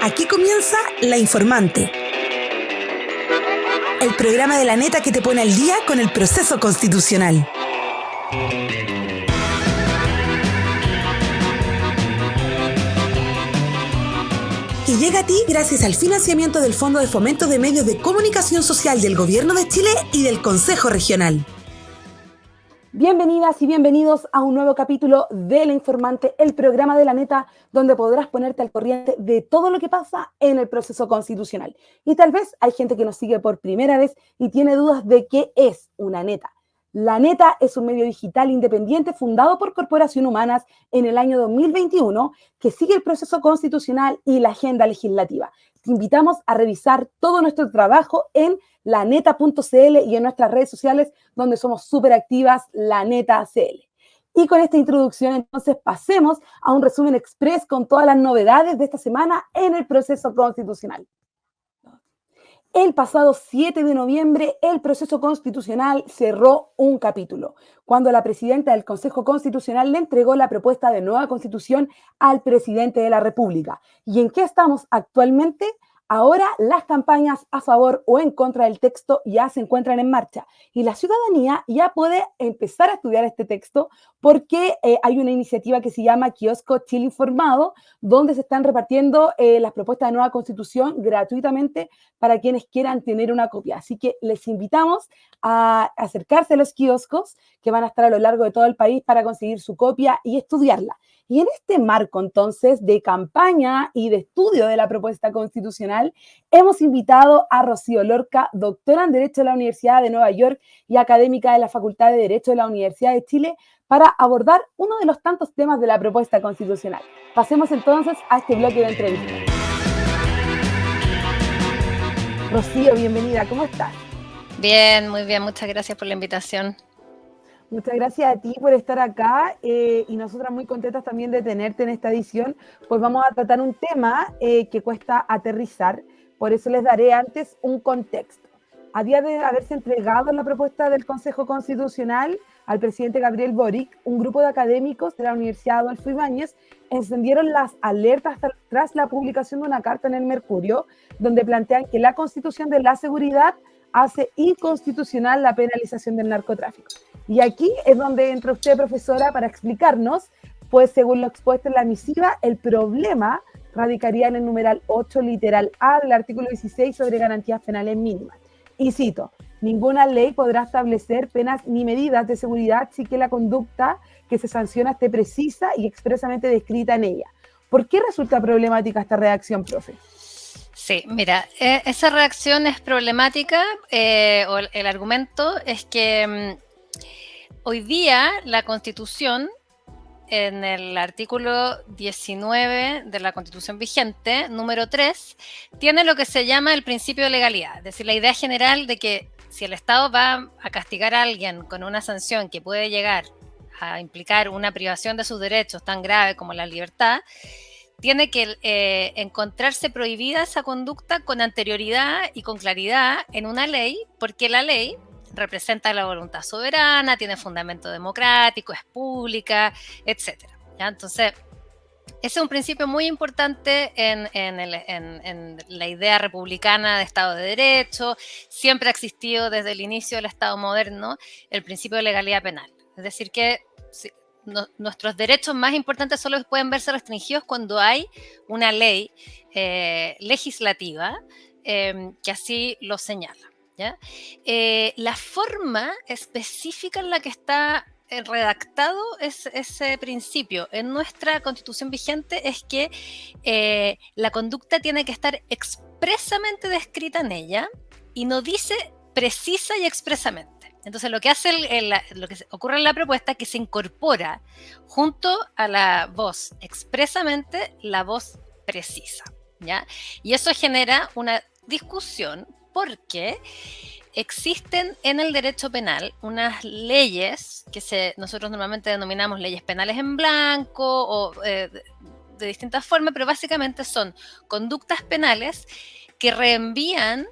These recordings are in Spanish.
Aquí comienza La Informante, el programa de la neta que te pone al día con el proceso constitucional. Que llega a ti gracias al financiamiento del Fondo de Fomento de Medios de Comunicación Social del Gobierno de Chile y del Consejo Regional. Bienvenidas y bienvenidos a un nuevo capítulo de La Informante, el programa de la neta, donde podrás ponerte al corriente de todo lo que pasa en el proceso constitucional. Y tal vez hay gente que nos sigue por primera vez y tiene dudas de qué es una neta. La Neta es un medio digital independiente fundado por Corporación Humanas en el año 2021 que sigue el proceso constitucional y la agenda legislativa. Te invitamos a revisar todo nuestro trabajo en laneta.cl y en nuestras redes sociales donde somos súper activas, LaNetaCL. Y con esta introducción entonces pasemos a un resumen express con todas las novedades de esta semana en el proceso constitucional. El pasado 7 de noviembre, el proceso constitucional cerró un capítulo, cuando la presidenta del Consejo Constitucional le entregó la propuesta de nueva constitución al presidente de la República. ¿Y en qué estamos actualmente? Ahora las campañas a favor o en contra del texto ya se encuentran en marcha y la ciudadanía ya puede empezar a estudiar este texto porque hay una iniciativa que se llama Kiosco Chile Informado, donde se están repartiendo las propuestas de nueva constitución gratuitamente para quienes quieran tener una copia. Así que les invitamos a acercarse a los kioscos que van a estar a lo largo de todo el país para conseguir su copia y estudiarla. Y en este marco, entonces, de campaña y de estudio de la propuesta constitucional, hemos invitado a Rocío Lorca, doctora en Derecho de la Universidad de Nueva York y académica de la Facultad de Derecho de la Universidad de Chile, para abordar uno de los tantos temas de la propuesta constitucional. Pasemos entonces a este bloque de entrevistas. Rocío, bienvenida, ¿cómo estás? Bien, muy bien, muchas gracias por la invitación. Muchas gracias a ti por estar acá y nosotras muy contentas también de tenerte en esta edición, pues vamos a tratar un tema que cuesta aterrizar, por eso les daré antes un contexto. A día de haberse entregado la propuesta del Consejo Constitucional al presidente Gabriel Boric, un grupo de académicos de la Universidad Adolfo Ibáñez encendieron las alertas tras la publicación de una carta en el Mercurio, donde plantean que la Constitución de la Seguridad hace inconstitucional la penalización del narcotráfico. Y aquí es donde entra usted, profesora, para explicarnos, pues según lo expuesto en la misiva, el problema radicaría en el numeral 8, literal A del artículo 16 sobre garantías penales mínimas. Y cito, ninguna ley podrá establecer penas ni medidas de seguridad sin que la conducta que se sanciona esté precisa y expresamente descrita en ella. ¿Por qué resulta problemática esta redacción, profe? Sí, mira, esa reacción es problemática, o el argumento es que hoy día la Constitución, en el artículo 19 de la Constitución vigente, número 3, tiene lo que se llama el principio de legalidad, es decir, la idea general de que si el Estado va a castigar a alguien con una sanción que puede llegar a implicar una privación de sus derechos tan grave como la libertad, tiene que encontrarse prohibida esa conducta con anterioridad y con claridad en una ley, porque la ley representa la voluntad soberana, tiene fundamento democrático, es pública, etc. ¿Ya? Entonces, ese es un principio muy importante en la idea republicana de Estado de Derecho. Siempre ha existido desde el inicio del Estado moderno el principio de legalidad penal. Es decir, que nuestros derechos más importantes solo pueden verse restringidos cuando hay una ley legislativa que así lo señala, ¿ya? La forma específica en la que está redactado ese principio en nuestra Constitución vigente es que la conducta tiene que estar expresamente descrita en ella y no dice precisa y expresamente. Entonces lo que hace lo que ocurre en la propuesta es que se incorpora junto a la voz expresamente la voz precisa, ¿ya? Y eso genera una discusión porque existen en el derecho penal unas leyes que nosotros normalmente denominamos leyes penales en blanco o de distintas formas, pero básicamente son conductas penales que reenvían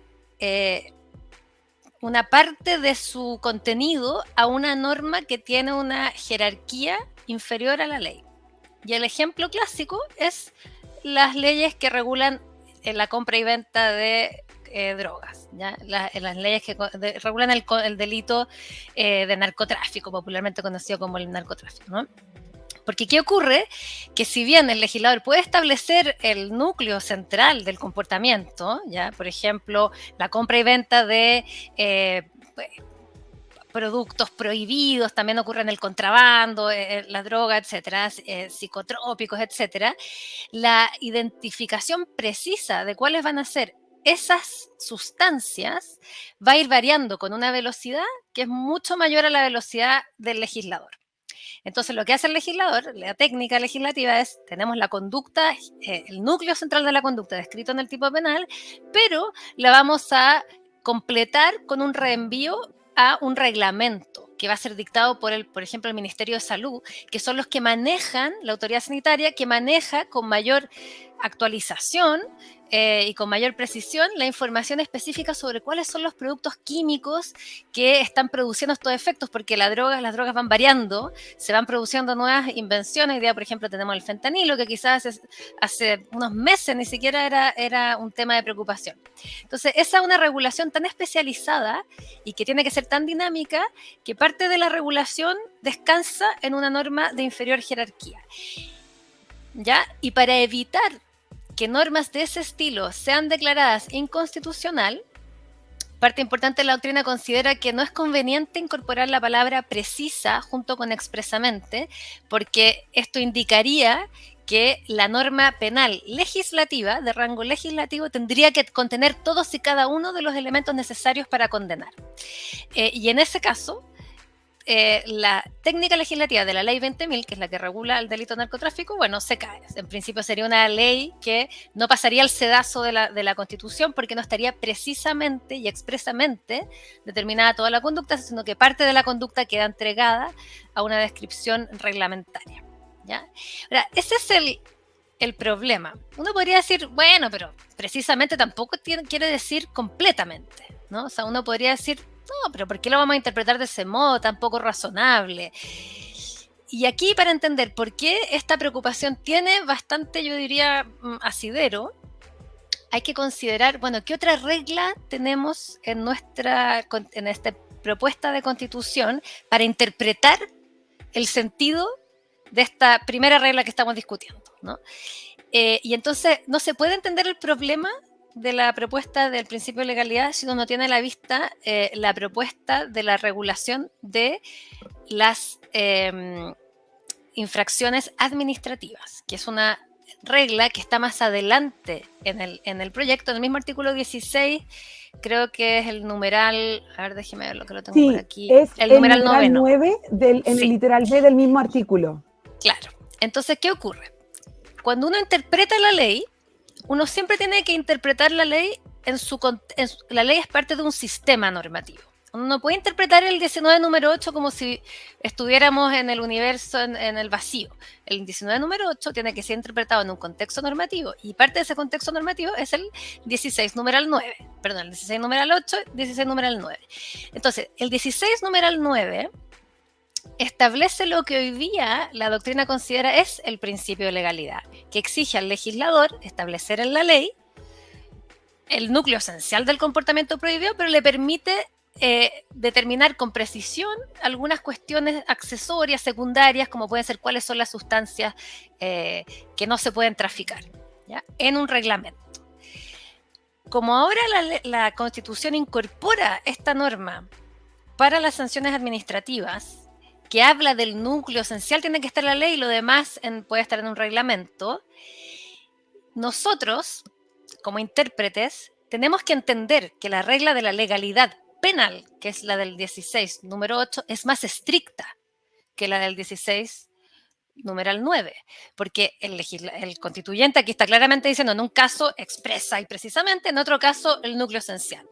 una parte de su contenido a una norma que tiene una jerarquía inferior a la ley. Y el ejemplo clásico es las leyes que regulan la compra y venta de drogas, ¿ya? Las leyes que regulan el delito de narcotráfico, popularmente conocido como el narcotráfico, ¿no? Porque ¿qué ocurre? Que si bien el legislador puede establecer el núcleo central del comportamiento, ¿ya? Por ejemplo, la compra y venta de productos prohibidos, también ocurre en el contrabando, la droga, etcétera, psicotrópicos, etcétera, la identificación precisa de cuáles van a ser esas sustancias va a ir variando con una velocidad que es mucho mayor a la velocidad del legislador. Entonces, lo que hace el legislador, la técnica legislativa es, tenemos la conducta, el núcleo central de la conducta descrito en el tipo penal, pero la vamos a completar con un reenvío a un reglamento que va a ser dictado por ejemplo, el Ministerio de Salud, que son los que manejan, la autoridad sanitaria, que maneja con mayor actualización y con mayor precisión la información específica sobre cuáles son los productos químicos que están produciendo estos efectos, porque las drogas van variando, se van produciendo nuevas invenciones. Hoy día, por ejemplo, tenemos el fentanilo, que quizás hace unos meses ni siquiera era un tema de preocupación. Entonces, esa es una regulación tan especializada y que tiene que ser tan dinámica que parte de la regulación descansa en una norma de inferior jerarquía, ¿ya? Y para evitar que normas de ese estilo sean declaradas inconstitucional, parte importante de la doctrina considera que no es conveniente incorporar la palabra precisa junto con expresamente, porque esto indicaría que la norma penal legislativa, de rango legislativo, tendría que contener todos y cada uno de los elementos necesarios para condenar. Y en ese caso, la técnica legislativa de la ley 20.000, que es la que regula el delito de narcotráfico, bueno, se cae. En principio sería una ley que no pasaría el sedazo de la Constitución, porque no estaría precisamente y expresamente determinada toda la conducta, sino que parte de la conducta queda entregada a una descripción reglamentaria, ¿ya? Ahora, ese es el problema. Uno podría decir, bueno, pero precisamente tampoco quiere decir completamente, ¿no? O sea, uno podría decir, no, pero ¿por qué lo vamos a interpretar de ese modo tan poco razonable? Y aquí, para entender por qué esta preocupación tiene bastante, yo diría, asidero, hay que considerar, bueno, ¿qué otra regla tenemos en esta propuesta de constitución para interpretar el sentido de esta primera regla que estamos discutiendo, ¿no? Y entonces no se puede entender el problema de la propuesta del principio de legalidad si uno no tiene a la vista la propuesta de la regulación de las infracciones administrativas, que es una regla que está más adelante en el proyecto, en el mismo artículo 16, creo que es el numeral, a ver, déjeme ver lo que lo tengo por aquí. Es el numeral 9 en el literal B del mismo artículo. Claro. Entonces, ¿qué ocurre? Cuando uno interpreta la ley, uno siempre tiene que interpretar la ley la ley es parte de un sistema normativo. Uno no puede interpretar el 19 número 8 como si estuviéramos en el universo, en el vacío. El 19 número 8 tiene que ser interpretado en un contexto normativo, y parte de ese contexto normativo es el 16 numeral 9. Perdón, el 16 numeral 8, 16 numeral 9. Entonces, el 16 numeral 9 establece lo que hoy día la doctrina considera es el principio de legalidad, que exige al legislador establecer en la ley el núcleo esencial del comportamiento prohibido, pero le permite determinar con precisión algunas cuestiones accesorias, secundarias, como pueden ser cuáles son las sustancias que no se pueden traficar, ¿ya? En un reglamento. Como ahora la Constitución incorpora esta norma para las sanciones administrativas, que habla del núcleo esencial, tiene que estar en la ley y lo demás puede estar en un reglamento. Nosotros, como intérpretes, tenemos que entender que la regla de la legalidad penal, que es la del 16, número 8, es más estricta que la del 16, numeral 9, porque el constituyente aquí está claramente diciendo en un caso expresa y precisamente, en otro caso el núcleo esencial.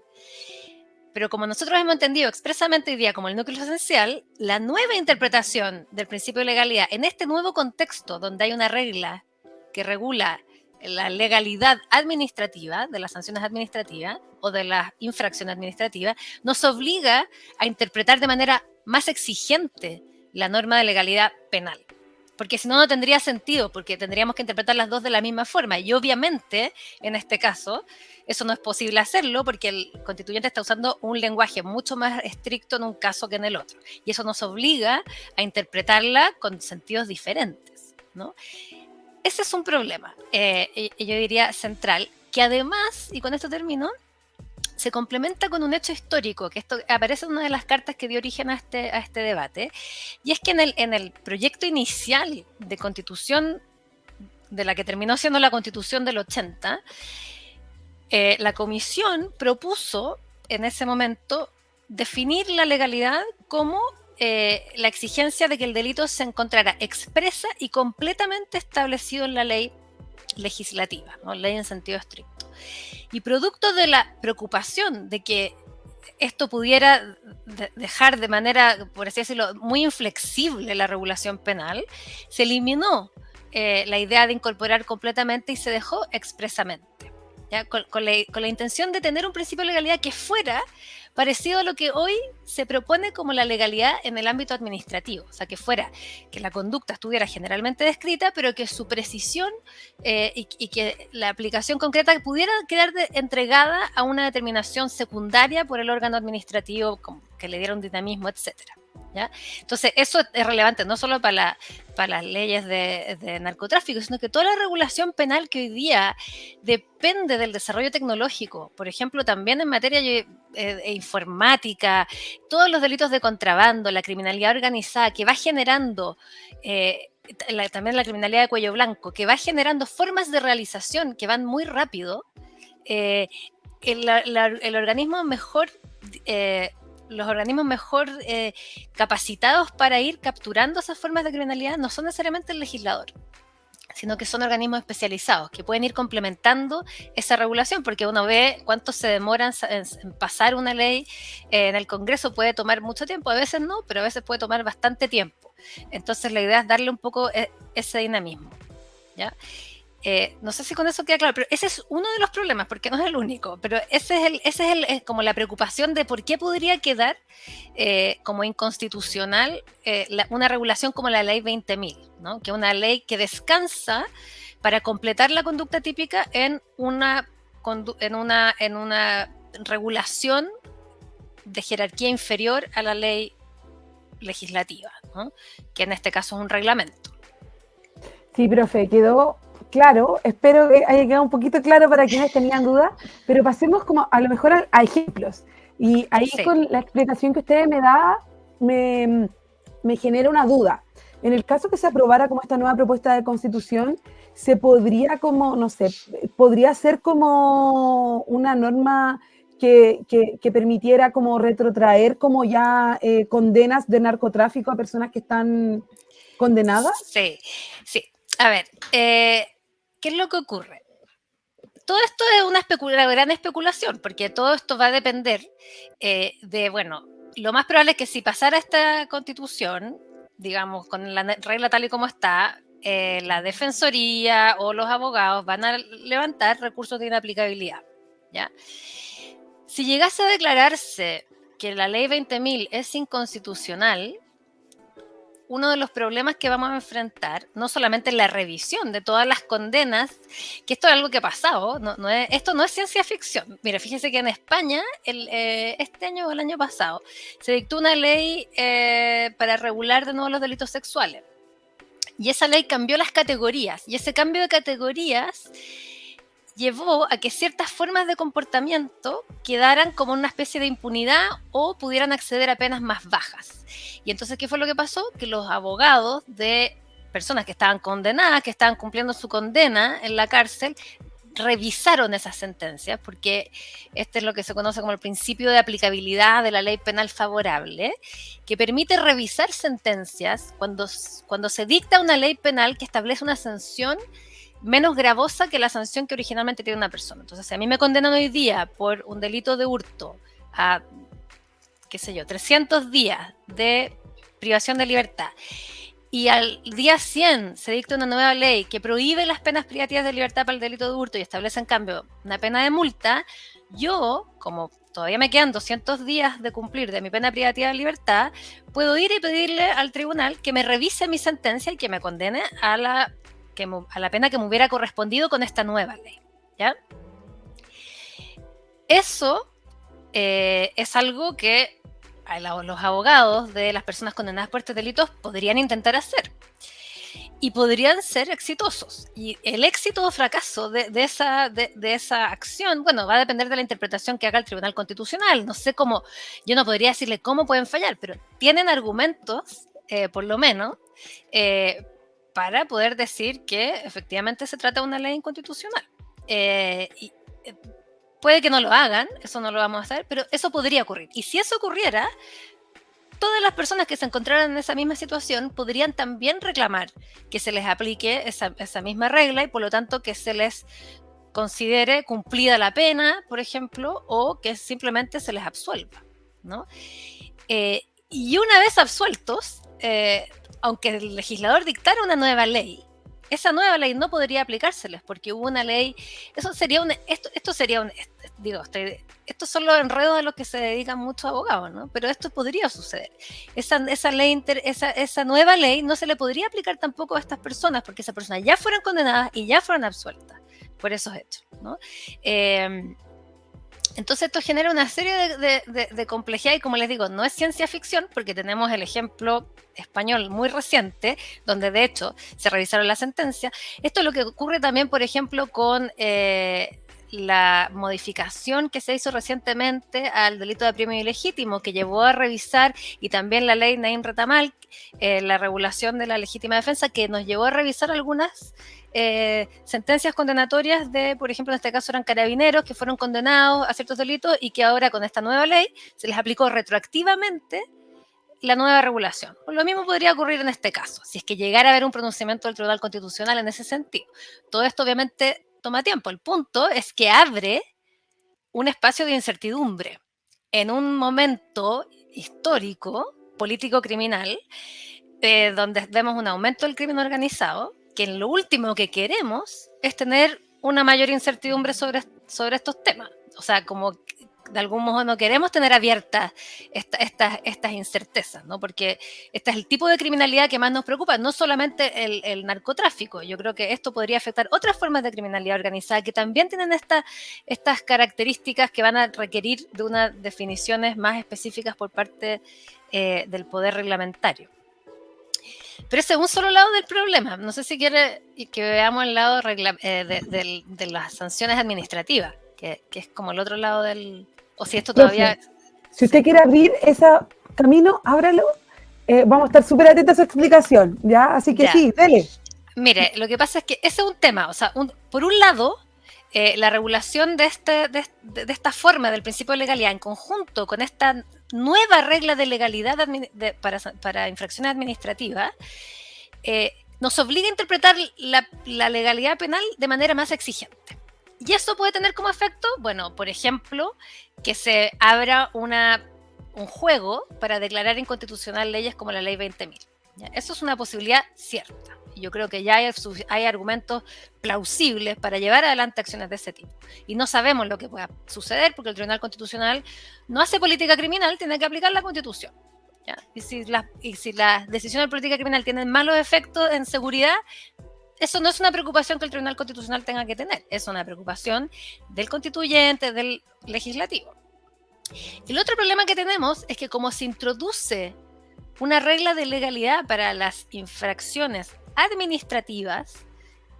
Pero como nosotros hemos entendido expresamente hoy día como el núcleo esencial, la nueva interpretación del principio de legalidad en este nuevo contexto donde hay una regla que regula la legalidad administrativa, de las sanciones administrativas o de las infracciones administrativas, nos obliga a interpretar de manera más exigente la norma de legalidad penal. porque si no, no tendría sentido, porque tendríamos que interpretar las dos de la misma forma. Y obviamente, en este caso, eso no es posible hacerlo porque el constituyente está usando un lenguaje mucho más estricto en un caso que en el otro. Y eso nos obliga a interpretarla con sentidos diferentes, ¿no? Ese es un problema, yo diría central, que además, y con esto termino, se complementa con un hecho histórico, que esto aparece en una de las cartas que dio origen a este debate, y es que en el proyecto inicial de constitución, de la que terminó siendo la constitución del 80, la comisión propuso en ese momento definir la legalidad como la exigencia de que el delito se encontrara expresa y completamente establecido en la ley legislativa, ¿no? Ley en sentido estricto. Y producto de la preocupación de que esto pudiera dejar de manera, por así decirlo, muy inflexible la regulación penal, se eliminó la idea de incorporar completamente y se dejó expresamente, ¿ya? Con la intención de tener un principio de legalidad que fuera parecido a lo que hoy se propone como la legalidad en el ámbito administrativo, o sea, que fuera, que la conducta estuviera generalmente descrita, pero que su precisión y que la aplicación concreta pudiera quedar entregada a una determinación secundaria por el órgano administrativo que le diera un dinamismo, etcétera, ¿ya? Entonces, eso es relevante no solo para las leyes de narcotráfico, sino que toda la regulación penal que hoy día depende del desarrollo tecnológico, por ejemplo, también en materia informática, todos los delitos de contrabando, la criminalidad organizada que va generando, también la criminalidad de cuello blanco, que va generando formas de realización que van muy rápido, el organismo mejor... los organismos mejor capacitados para ir capturando esas formas de criminalidad no son necesariamente el legislador, sino que son organismos especializados que pueden ir complementando esa regulación, porque uno ve cuánto se demoran en pasar una ley en el Congreso. Puede tomar mucho tiempo, a veces no, pero a veces puede tomar bastante tiempo. Entonces la idea es darle un poco ese dinamismo, ¿ya? No sé si con eso queda claro, pero ese es uno de los problemas, porque no es el único, pero ese es como la preocupación de por qué podría quedar como inconstitucional una regulación como la ley 20.000, ¿no? Que es una ley que descansa para completar la conducta típica en una regulación de jerarquía inferior a la ley legislativa, ¿no? Que en este caso es un reglamento. Sí, profe, quedó claro. Espero que haya quedado un poquito claro para quienes tenían dudas, pero pasemos como a lo mejor a ejemplos. Y ahí Sí. con la explicación que ustedes me da, me genera una duda. En el caso que se aprobara como esta nueva propuesta de constitución, se podría como, no sé, podría ser como una norma que permitiera como retrotraer como ya condenas de narcotráfico a personas que están condenadas. Sí, sí. A ver, ¿qué es lo que ocurre? Todo esto es una gran especulación, porque todo esto va a depender de, bueno, lo más probable es que si pasara esta constitución, digamos, con la regla tal y como está, la defensoría o los abogados van a levantar recursos de inaplicabilidad, ¿ya? Si llegase a declararse que la ley 20.000 es inconstitucional, uno de los problemas que vamos a enfrentar, no solamente la revisión de todas las condenas, que esto es algo que ha pasado, esto no es ciencia ficción. Mira, fíjese que en España, este año o el año pasado, se dictó una ley para regular de nuevo los delitos sexuales. Y esa ley cambió las categorías, y ese cambio de categorías llevó a que ciertas formas de comportamiento quedaran como una especie de impunidad o pudieran acceder a penas más bajas. Y entonces, ¿qué fue lo que pasó? Que los abogados de personas que estaban condenadas, que estaban cumpliendo su condena en la cárcel, revisaron esas sentencias, porque este es lo que se conoce como el principio de aplicabilidad de la ley penal favorable, que permite revisar sentencias cuando se dicta una ley penal que establece una sanción menos gravosa que la sanción que originalmente tiene una persona. Entonces, si a mí me condenan hoy día por un delito de hurto a, qué sé yo, 300 días de privación de libertad, y al día 100 se dicta una nueva ley que prohíbe las penas privativas de libertad para el delito de hurto y establece, en cambio, una pena de multa, yo, como todavía me quedan 200 días de cumplir de mi pena privativa de libertad, puedo ir y pedirle al tribunal que me revise mi sentencia y que me condene a la pena que me hubiera correspondido con esta nueva ley, ¿ya? Eso es algo que los abogados de las personas condenadas por estos delitos podrían intentar hacer. Y podrían ser exitosos. Y el éxito o fracaso de esa acción, bueno, va a depender de la interpretación que haga el Tribunal Constitucional. No sé cómo, yo no podría decirle cómo pueden fallar, pero tienen argumentos, por lo menos, para poder decir que efectivamente se trata de una ley inconstitucional. Puede que no lo hagan, eso no lo vamos a hacer, pero eso podría ocurrir. Y si eso ocurriera, todas las personas que se encontraran en esa misma situación podrían también reclamar que se les aplique esa misma regla y por lo tanto que se les considere cumplida la pena, por ejemplo, o que simplemente se les absuelva, ¿no? Y una vez absueltos, aunque el legislador dictara una nueva ley, esa nueva ley no podría aplicárseles porque hubo una ley, estos son los enredos a los que se dedican muchos abogados, ¿no? Pero esto podría suceder. Esa nueva ley no se le podría aplicar tampoco a estas personas porque esas personas ya fueron condenadas y ya fueron absueltas por esos hechos, ¿no? Entonces esto genera una serie de complejidad y como les digo, no es ciencia ficción porque tenemos el ejemplo español muy reciente donde de hecho se revisaron la sentencia. Esto es lo que ocurre también, por ejemplo, con la modificación que se hizo recientemente al delito de apremio ilegítimo que llevó a revisar y también la ley Naim Retamal, la regulación de la legítima defensa que nos llevó a revisar algunas sentencias condenatorias de, por ejemplo, en este caso eran carabineros que fueron condenados a ciertos delitos y que ahora con esta nueva ley se les aplicó retroactivamente la nueva regulación. Lo mismo podría ocurrir en este caso, si es que llegara a haber un pronunciamiento del Tribunal Constitucional en ese sentido. Todo esto obviamente toma tiempo. El punto es que abre un espacio de incertidumbre en un momento histórico, político-criminal, donde vemos un aumento del crimen organizado, que lo último que queremos es tener una mayor incertidumbre sobre estos temas. O sea, como de algún modo no queremos tener abiertas estas incertezas, ¿no? Porque este es el tipo de criminalidad que más nos preocupa, no solamente el narcotráfico. Yo creo que esto podría afectar otras formas de criminalidad organizada que también tienen estas características que van a requerir de unas definiciones más específicas por parte del poder reglamentario. Pero ese es un solo lado del problema. No sé si quiere que veamos el lado de las sanciones administrativas, que es como el otro lado del... O si esto todavía... Si usted quiere abrir ese camino, ábralo. Vamos a estar súper atentos a su explicación, ¿ya? Así que ya. Sí, dele. Mire, lo que pasa es que ese es un tema. O sea, por un lado, la regulación de esta forma del principio de legalidad en conjunto con esta nueva regla de legalidad para infracciones administrativas nos obliga a interpretar la legalidad penal de manera más exigente. Y eso puede tener como efecto, bueno, por ejemplo, que se abra un juego para declarar inconstitucional leyes como la ley 20.000. ¿Ya? Eso es una posibilidad cierta. Yo creo que ya hay argumentos plausibles para llevar adelante acciones de ese tipo. Y no sabemos lo que pueda suceder porque el Tribunal Constitucional no hace política criminal, tiene que aplicar la Constitución. ¿Ya? Y si las decisiones de política criminal tienen malos efectos en seguridad, eso no es una preocupación que el Tribunal Constitucional tenga que tener, es una preocupación del constituyente, del legislativo. El otro problema que tenemos es que como se introduce una regla de legalidad para las infracciones administrativas,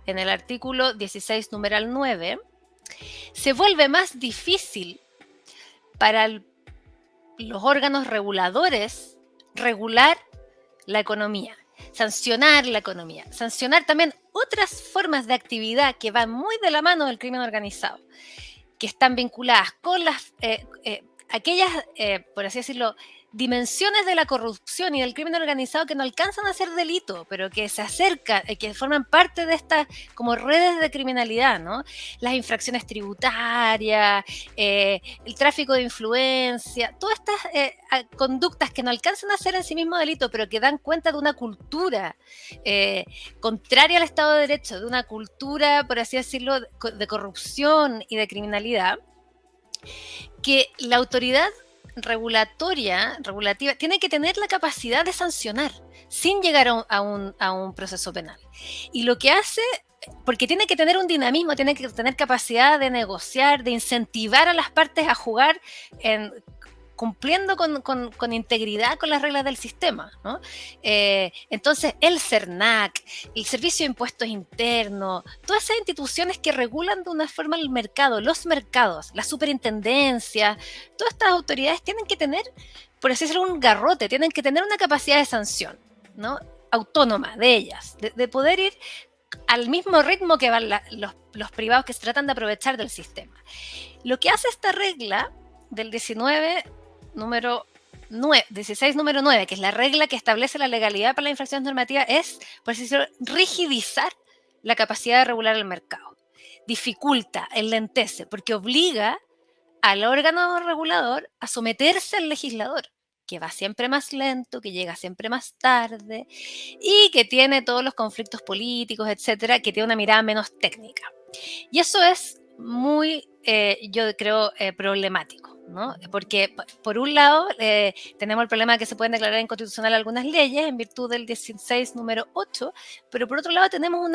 en el artículo 16, numeral 9, se vuelve más difícil para los órganos reguladores regular la economía, sancionar la economía, sancionar también otras formas de actividad que van muy de la mano del crimen organizado, que están vinculadas con aquellas, por así decirlo, dimensiones de la corrupción y del crimen organizado que no alcanzan a ser delito, pero que se acercan, que forman parte de estas como redes de criminalidad, ¿no? Las infracciones tributarias, el tráfico de influencia, todas estas conductas que no alcanzan a ser en sí mismo delito, pero que dan cuenta de una cultura contraria al Estado de Derecho, de una cultura, por así decirlo, de corrupción y de criminalidad. que la autoridad regulativa, tiene que tener la capacidad de sancionar sin llegar a un proceso penal. Y lo que hace, porque tiene que tener un dinamismo, tiene que tener capacidad de negociar, de incentivar a las partes a jugar cumpliendo con integridad con las reglas del sistema, ¿no? Entonces, el CERNAC, el Servicio de Impuestos Internos, todas esas instituciones que regulan de una forma el mercado, los mercados, la superintendencia, todas estas autoridades tienen que tener, por así decirlo, un garrote, tienen que tener una capacidad de sanción, ¿no? Autónoma de ellas, de poder ir al mismo ritmo que van los privados que se tratan de aprovechar del sistema. Lo que hace esta regla del 16 número 9, que es la regla que establece la legalidad para las infracciones normativas, es, por así decirlo, rigidizar la capacidad de regular el mercado. Dificulta, enlentece, porque obliga al órgano regulador a someterse al legislador, que va siempre más lento, que llega siempre más tarde y que tiene todos los conflictos políticos, etcétera, que tiene una mirada menos técnica. Y eso es muy, yo creo, problemático, ¿no? Porque, por un lado, tenemos el problema de que se pueden declarar inconstitucional algunas leyes en virtud del 16 número 8, pero por otro lado tenemos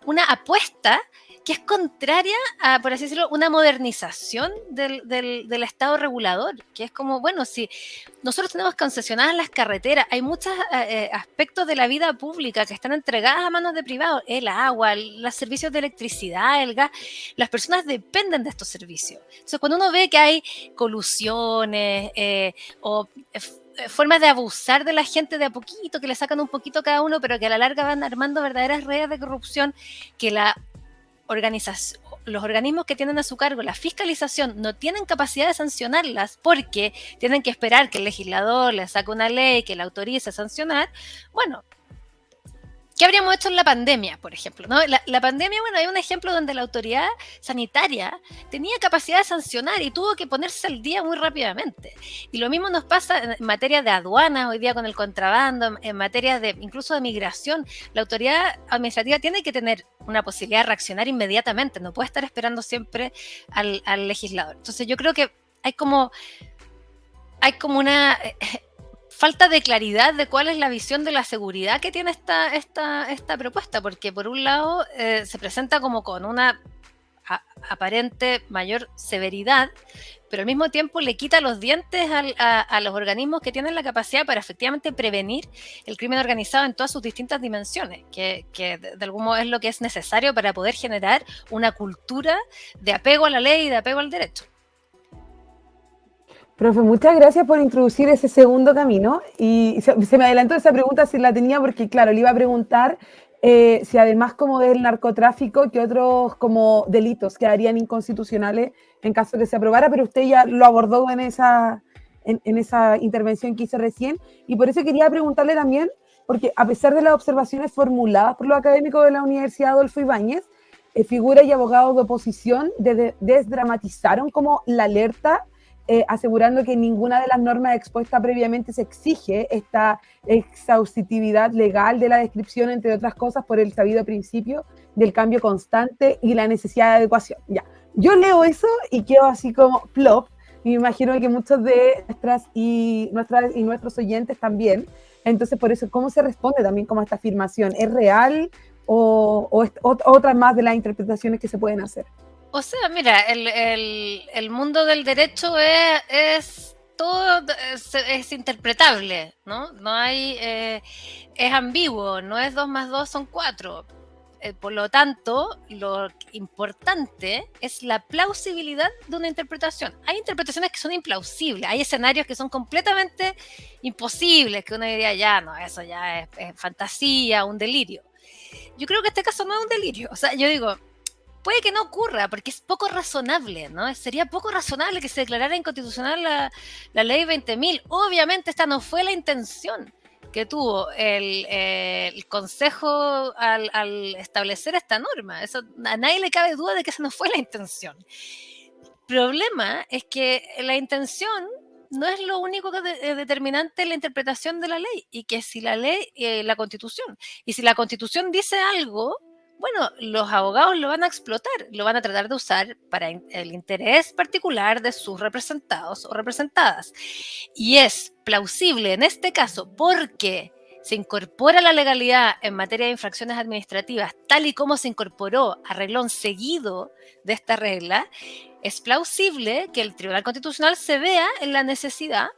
una apuesta que es contraria a, por así decirlo, una modernización del Estado regulador, que es como, bueno, si nosotros tenemos concesionadas las carreteras, hay muchos aspectos de la vida pública que están entregadas a manos de privados, el agua, los servicios de electricidad, el gas, las personas dependen de estos servicios. Entonces, cuando uno ve que hay colusiones o formas de abusar de la gente de a poquito, que le sacan un poquito a cada uno, pero que a la larga van armando verdaderas redes de corrupción, que los organismos que tienen a su cargo la fiscalización no tienen capacidad de sancionarlas porque tienen que esperar que el legislador les saque una ley que la autorice a sancionar. Bueno, ¿qué habríamos hecho en la pandemia, por ejemplo? ¿No? La pandemia, bueno, hay un ejemplo donde la autoridad sanitaria tenía capacidad de sancionar y tuvo que ponerse al día muy rápidamente. Y lo mismo nos pasa en materia de aduanas, hoy día con el contrabando, en materia de incluso de migración. La autoridad administrativa tiene que tener una posibilidad de reaccionar inmediatamente, no puede estar esperando siempre al legislador. Entonces yo creo que hay como una falta de claridad de cuál es la visión de la seguridad que tiene esta propuesta, porque por un lado se presenta como con una aparente mayor severidad, pero al mismo tiempo le quita los dientes a los organismos que tienen la capacidad para efectivamente prevenir el crimen organizado en todas sus distintas dimensiones, que de algún modo es lo que es necesario para poder generar una cultura de apego a la ley y de apego al derecho. Profe, muchas gracias por introducir ese segundo camino. Y se me adelantó esa pregunta si la tenía, porque claro, le iba a preguntar si además como del narcotráfico, que otros como delitos quedarían inconstitucionales en caso de que se aprobara, pero usted ya lo abordó en esa intervención que hice recién. Y por eso quería preguntarle también, porque a pesar de las observaciones formuladas por los académicos de la Universidad Adolfo Ibáñez, figuras y abogados de oposición desdramatizaron como la alerta, asegurando que ninguna de las normas expuestas previamente se exige esta exhaustividad legal de la descripción, entre otras cosas, por el sabido principio del cambio constante y la necesidad de adecuación. Ya, yo leo eso y quedo así como plop, y me imagino que muchos de nuestros oyentes también. Entonces, por eso, ¿cómo se responde también como a esta afirmación? ¿Es real o es otra más de las interpretaciones que se pueden hacer? O sea, mira, el mundo del derecho es todo, es interpretable, ¿no? No hay, es ambiguo, no es 2 más 2 son 4. Por lo tanto, lo importante es la plausibilidad de una interpretación. Hay interpretaciones que son implausibles, hay escenarios que son completamente imposibles, que uno diría, ya, no, eso ya es fantasía, un delirio. Yo creo que este caso no es un delirio, o sea, yo digo, puede que no ocurra, porque es poco razonable, ¿no? Sería poco razonable que se declarara inconstitucional la ley 20.000. Obviamente esta no fue la intención que tuvo el Consejo al establecer esta norma. Eso, a nadie le cabe duda de que esa no fue la intención. El problema es que la intención no es lo único determinante en la interpretación de la ley, y que si la ley, la Constitución, y si la Constitución dice algo, bueno, los abogados lo van a explotar, lo van a tratar de usar para el interés particular de sus representados o representadas. Y es plausible en este caso porque se incorpora la legalidad en materia de infracciones administrativas, tal y como se incorporó a reglón seguido de esta regla, es plausible que el Tribunal Constitucional se vea en la necesidad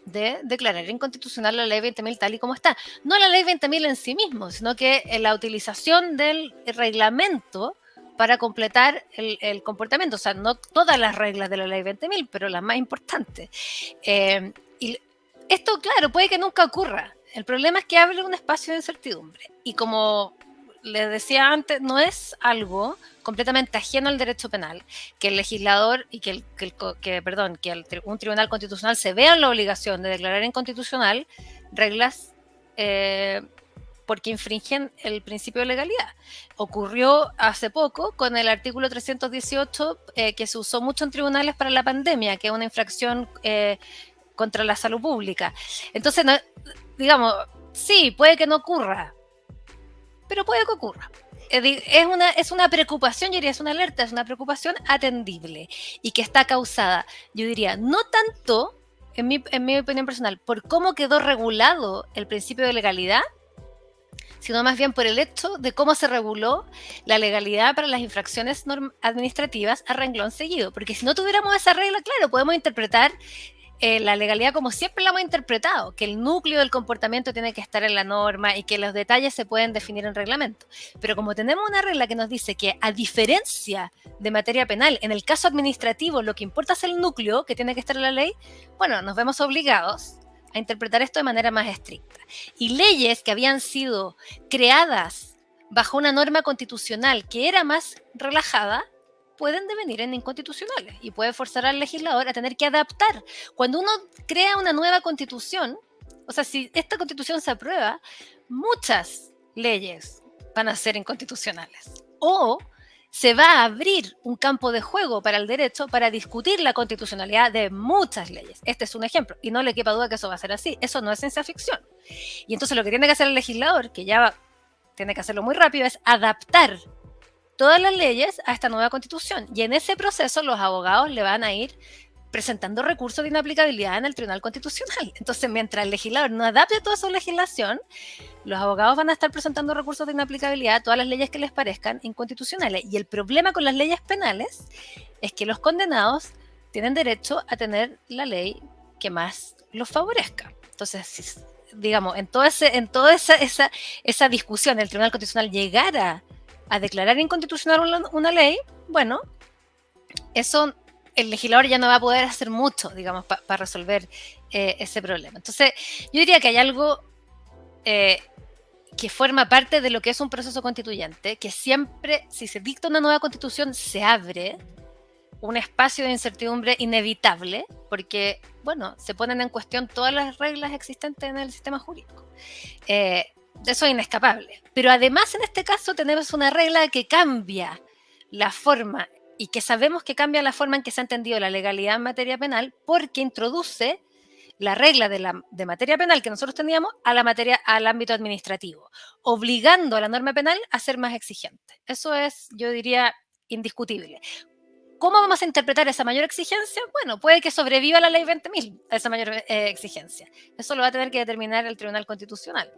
de declarar inconstitucional la ley 20.000 tal y como está. No la ley 20.000 en sí mismo, sino que la utilización del reglamento para completar el comportamiento. O sea, no todas las reglas de la ley 20.000, pero las más importantes. Y esto, claro, puede que nunca ocurra. El problema es que abre un espacio de incertidumbre. Y como les decía antes, no es algo completamente ajeno al derecho penal, que el legislador y un tribunal constitucional se vea en la obligación de declarar inconstitucional reglas porque infringen el principio de legalidad. Ocurrió hace poco con el artículo 318 que se usó mucho en tribunales para la pandemia, que es una infracción contra la salud pública. Entonces, no, digamos, sí, puede que no ocurra, pero puede que ocurra. Es una preocupación, yo diría, es una alerta, es una preocupación atendible y que está causada, yo diría, no tanto, en mi opinión personal, por cómo quedó regulado el principio de legalidad, sino más bien por el hecho de cómo se reguló la legalidad para las infracciones administrativas a renglón seguido. Porque si no tuviéramos esa regla, claro, podemos interpretar la legalidad como siempre la hemos interpretado, que el núcleo del comportamiento tiene que estar en la norma y que los detalles se pueden definir en reglamento. Pero como tenemos una regla que nos dice que a diferencia de materia penal, en el caso administrativo lo que importa es el núcleo que tiene que estar en la ley, bueno, nos vemos obligados a interpretar esto de manera más estricta. Y leyes que habían sido creadas bajo una norma constitucional que era más relajada, pueden devenir en inconstitucionales y puede forzar al legislador a tener que adaptar. Cuando uno crea una nueva constitución, o sea, si esta constitución se aprueba, muchas leyes van a ser inconstitucionales. O se va a abrir un campo de juego para el derecho para discutir la constitucionalidad de muchas leyes. Este es un ejemplo, y no le quepa duda que eso va a ser así. Eso no es ciencia ficción. Y entonces lo que tiene que hacer el legislador, que ya tiene que hacerlo muy rápido, es adaptar todas las leyes a esta nueva constitución. Y en ese proceso los abogados le van a ir presentando recursos de inaplicabilidad en el Tribunal Constitucional. Entonces, mientras el legislador no adapte toda su legislación, los abogados van a estar presentando recursos de inaplicabilidad a todas las leyes que les parezcan inconstitucionales. Y el problema con las leyes penales es que los condenados tienen derecho a tener la ley que más los favorezca. Entonces, digamos, en toda esa discusión el Tribunal Constitucional llegara a declarar inconstitucional una ley, bueno, eso el legislador ya no va a poder hacer mucho, digamos, para resolver ese problema. Entonces, yo diría que hay algo que forma parte de lo que es un proceso constituyente, que siempre, si se dicta una nueva constitución, se abre un espacio de incertidumbre inevitable, porque, bueno, se ponen en cuestión todas las reglas existentes en el sistema jurídico. Eso es inescapable. Pero además, en este caso, tenemos una regla que cambia la forma y que sabemos que cambia la forma en que se ha entendido la legalidad en materia penal porque introduce la regla de materia penal que nosotros teníamos al ámbito administrativo, obligando a la norma penal a ser más exigente. Eso es, yo diría, indiscutible. ¿Cómo vamos a interpretar esa mayor exigencia? Bueno, puede que sobreviva la ley 20.000 a esa mayor exigencia. Eso lo va a tener que determinar el Tribunal Constitucional.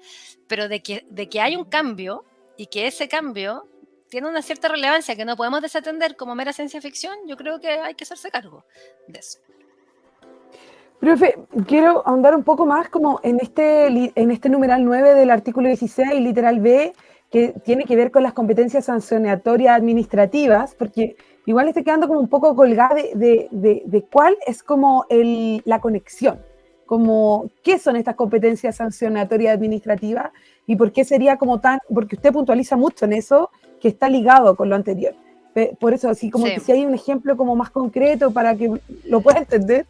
Pero de que hay un cambio y que ese cambio tiene una cierta relevancia que no podemos desatender como mera ciencia ficción, yo creo que hay que hacerse cargo de eso. Profe, quiero ahondar un poco más como en este numeral 9 del artículo 16, literal B, que tiene que ver con las competencias sancionatorias administrativas, porque igual estoy quedando como un poco colgada de cuál es como la conexión, como qué son estas competencias sancionatorias administrativas y por qué sería como tan, porque usted puntualiza mucho en eso, que está ligado con lo anterior. Por eso, así como que si hay un ejemplo como más concreto para que lo pueda entender.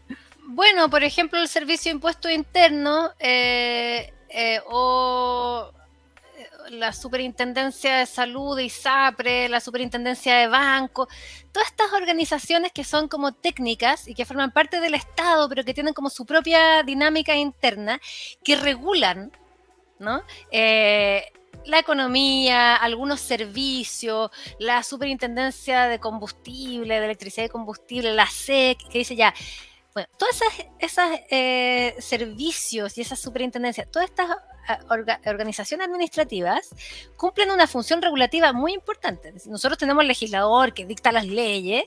Bueno, por ejemplo, el Servicio de Impuesto Interno o la Superintendencia de Salud de ISAPRE, la Superintendencia de Banco, todas estas organizaciones que son como técnicas y que forman parte del Estado, pero que tienen como su propia dinámica interna, que regulan, ¿no? la economía, algunos servicios, la superintendencia de combustible, de electricidad y combustible, la SEC, que dice ya, bueno, todas esas servicios y esas superintendencias, todas estas organizaciones administrativas cumplen una función regulativa muy importante. Nosotros tenemos el legislador que dicta las leyes,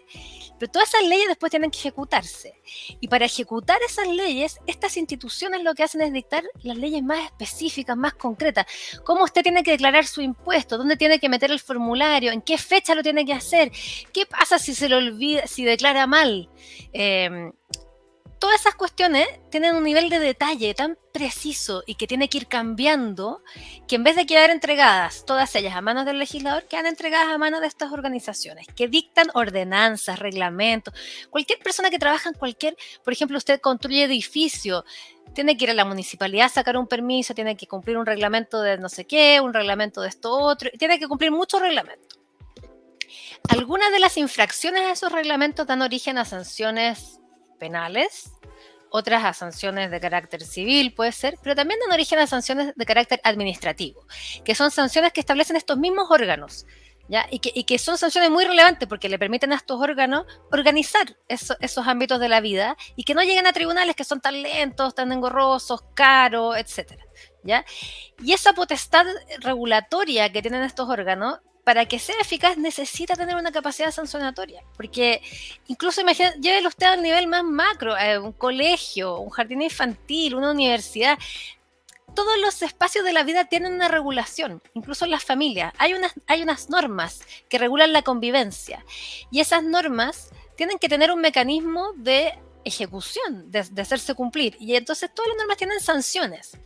pero todas esas leyes después tienen que ejecutarse. Y para ejecutar esas leyes, estas instituciones lo que hacen es dictar las leyes más específicas, más concretas. Cómo usted tiene que declarar su impuesto, dónde tiene que meter el formulario, en qué fecha lo tiene que hacer, qué pasa si se le olvida, si declara mal. Todas esas cuestiones tienen un nivel de detalle tan preciso y que tiene que ir cambiando, que en vez de quedar entregadas todas ellas a manos del legislador, quedan entregadas a manos de estas organizaciones que dictan ordenanzas, reglamentos. Cualquier persona que trabaja en por ejemplo, usted construye edificio, tiene que ir a la municipalidad a sacar un permiso, tiene que cumplir un reglamento de no sé qué, un reglamento de esto otro, tiene que cumplir muchos reglamentos. Algunas de las infracciones a esos reglamentos dan origen a sanciones penales, otras a sanciones de carácter civil, puede ser, pero también dan origen a sanciones de carácter administrativo, que son sanciones que establecen estos mismos órganos, ¿ya? Y que son sanciones muy relevantes porque le permiten a estos órganos organizar esos ámbitos de la vida y que no lleguen a tribunales que son tan lentos, tan engorrosos, caros, etcétera, ¿ya? Y esa potestad regulatoria que tienen estos órganos, para que sea eficaz, necesita tener una capacidad sancionatoria, porque incluso llévelo usted al nivel más macro, un colegio, un jardín infantil, una universidad. Todos los espacios de la vida tienen una regulación, incluso en las familias. Hay unas normas que regulan la convivencia, y esas normas tienen que tener un mecanismo de ejecución, de hacerse cumplir, y entonces todas las normas tienen sanciones.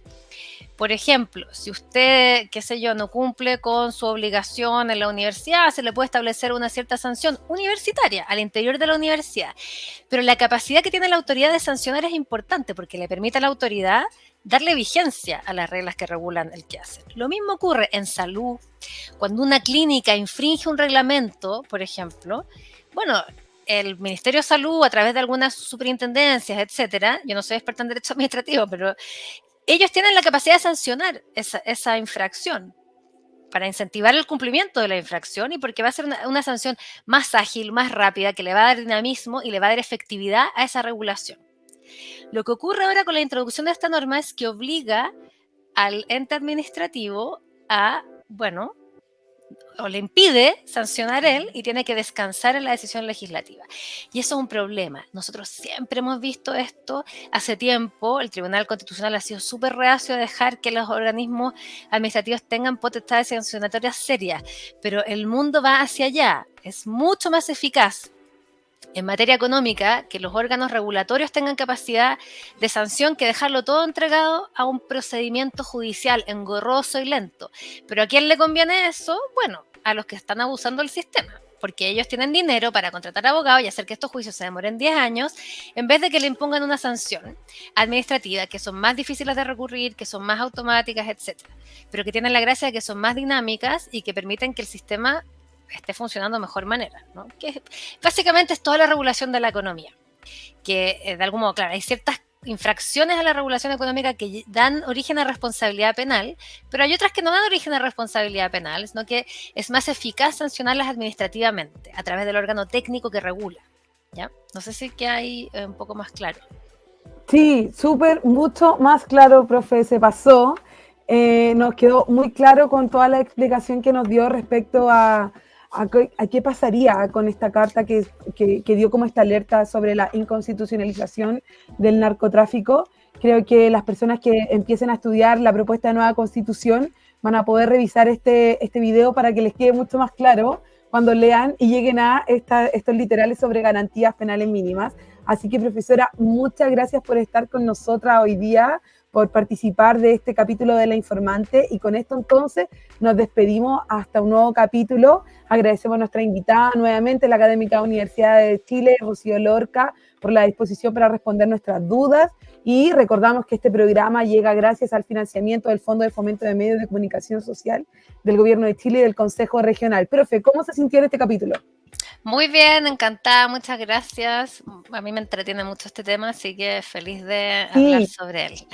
Por ejemplo, si usted, qué sé yo, no cumple con su obligación en la universidad, se le puede establecer una cierta sanción universitaria al interior de la universidad. Pero la capacidad que tiene la autoridad de sancionar es importante porque le permite a la autoridad darle vigencia a las reglas que regulan el quehacer. Lo mismo ocurre en salud. Cuando una clínica infringe un reglamento, por ejemplo, bueno, el Ministerio de Salud, a través de algunas superintendencias, etcétera, yo no soy experta en derecho administrativo, pero ellos tienen la capacidad de sancionar esa infracción para incentivar el cumplimiento de la infracción y porque va a ser una sanción más ágil, más rápida, que le va a dar dinamismo y le va a dar efectividad a esa regulación. Lo que ocurre ahora con la introducción de esta norma es que obliga al ente administrativo a, bueno, o le impide sancionar él y tiene que descansar en la decisión legislativa. Y eso es un problema. Nosotros siempre hemos visto esto hace tiempo. El Tribunal Constitucional ha sido súper reacio a dejar que los organismos administrativos tengan potestades sancionatorias serias, pero el mundo va hacia allá. Es mucho más eficaz en materia económica que los órganos regulatorios tengan capacidad de sanción que dejarlo todo entregado a un procedimiento judicial engorroso y lento. ¿Pero a quién le conviene eso? Bueno, a los que están abusando del sistema, porque ellos tienen dinero para contratar abogados y hacer que estos juicios se demoren 10 años, en vez de que le impongan una sanción administrativa, que son más difíciles de recurrir, que son más automáticas, etc. Pero que tienen la gracia de que son más dinámicas y que permiten que el sistema esté funcionando de mejor manera, ¿no? Que básicamente es toda la regulación de la economía, que de algún modo, claro, hay ciertas infracciones a la regulación económica que dan origen a responsabilidad penal, pero hay otras que no dan origen a responsabilidad penal, sino que es más eficaz sancionarlas administrativamente a través del órgano técnico que regula, ¿ya? No sé si que hay un poco más claro. Sí, súper, mucho más claro, profe, se pasó. Nos quedó muy claro con toda la explicación que nos dio respecto a qué pasaría con esta carta que dio como esta alerta sobre la inconstitucionalización del narcotráfico. Creo que las personas que empiecen a estudiar la propuesta de nueva constitución van a poder revisar este video para que les quede mucho más claro cuando lean y lleguen a estos literales sobre garantías penales mínimas. Así que, profesora, muchas gracias por estar con nosotras hoy día, por participar de este capítulo de La Informante, y con esto entonces nos despedimos hasta un nuevo capítulo. Agradecemos a nuestra invitada nuevamente, la académica Universidad de Chile, Rocío Lorca, por la disposición para responder nuestras dudas, y recordamos que este programa llega gracias al financiamiento del Fondo de Fomento de Medios de Comunicación Social del Gobierno de Chile y del Consejo Regional. Profe, ¿cómo se sintió en este capítulo? Muy bien, encantada, muchas gracias. A mí me entretiene mucho este tema, así que feliz de hablar Sí, sobre él.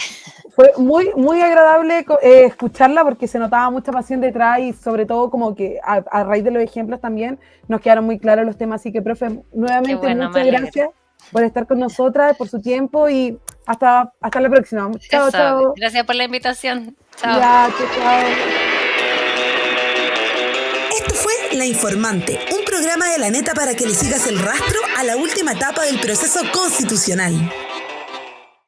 fue muy, muy agradable escucharla porque se notaba mucha pasión detrás y sobre todo como que a raíz de los ejemplos también nos quedaron muy claros los temas. Así que, profe, Qué nuevamente bueno, me muchas alegro. gracias por estar con nosotras, por su tiempo y hasta la próxima. Chao, Eso, chao. gracias por la invitación. Chao. Ya, chao, chao. Esto fue La Informante, un programa de La Neta para que le sigas el rastro a la última etapa del proceso constitucional.